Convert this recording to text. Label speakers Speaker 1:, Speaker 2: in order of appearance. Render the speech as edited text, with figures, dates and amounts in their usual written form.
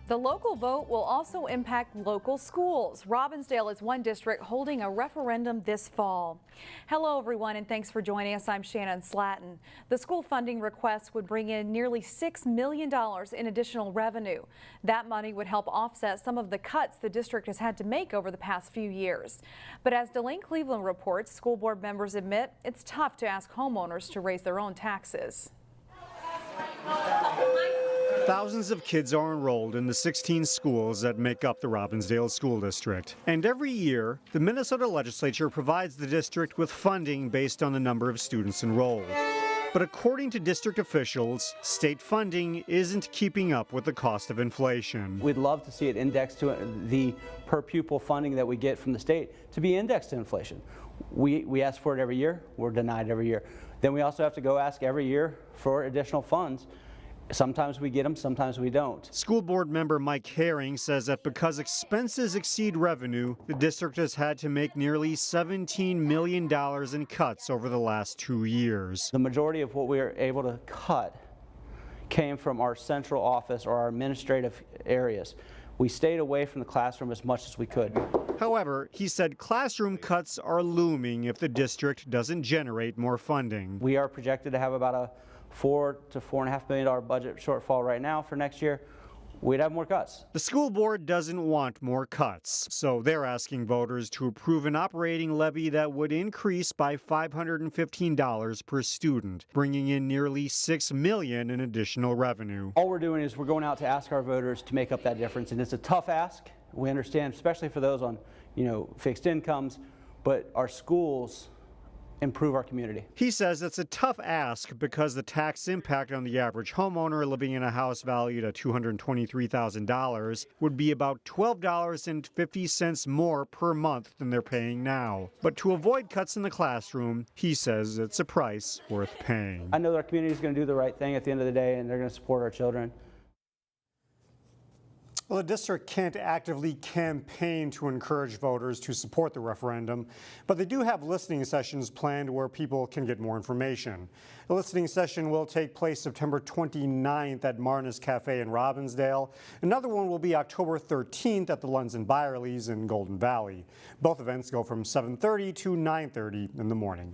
Speaker 1: The local vote will also impact local schools. Robbinsdale is one district holding a referendum this fall. Hello, everyone, and thanks for joining us. I'm Shannon Slatton. The school funding request would bring in nearly $6 million in additional revenue. That money would help offset some of the cuts the district has had to make over the past few years. But as Delane Cleveland reports, school board members admit it's tough to ask homeowners to raise their own taxes.
Speaker 2: Thousands of kids are enrolled in the 16 schools that make up the Robbinsdale School District. And every year, the Minnesota legislature provides the district with funding based on the number of students enrolled. But according to district officials, state funding isn't keeping up with the cost of inflation.
Speaker 3: We'd love to see it indexed to the per pupil funding that we get from the state to be indexed to inflation. We ask for it every year, we're denied every year. Then we also have to go ask every year for additional funds. Sometimes we get them, sometimes we don't.
Speaker 2: School board member Mike Herring says that because expenses exceed revenue, the district has had to make nearly $17 million in cuts over the last 2 years.
Speaker 3: The majority of what we were able to cut came from our central office or our administrative areas. We stayed away from the classroom as much as we could.
Speaker 2: However, he said classroom cuts are looming if the district doesn't generate more funding.
Speaker 3: We are projected to have about a $4 to $4.5 million budget shortfall right now for next year. We'd have more cuts.
Speaker 2: The school board doesn't want more cuts, so they're asking voters to approve an operating levy that would increase by $515 per student, bringing in nearly $6 million in additional revenue.
Speaker 3: All we're doing is we're going out to ask our voters to make up that difference, and it's a tough ask. We understand, especially for those on, fixed incomes, but our schools improve our community.
Speaker 2: He says it's a tough ask because the tax impact on the average homeowner living in a house valued at $223,000 would be about $12.50 more per month than they're paying now. But to avoid cuts in the classroom, he says it's a price worth paying.
Speaker 3: I know that our community is going to do the right thing at the end of the day, and they're going to support our children.
Speaker 2: Well, the district can't actively campaign to encourage voters to support the referendum, but they do have listening sessions planned where people can get more information. The listening session will take place September 29th at Marna's Cafe in Robbinsdale. Another one will be October 13th at the Lunds and Byerly's in Golden Valley. Both events go from 7:30 to 9:30 in the morning.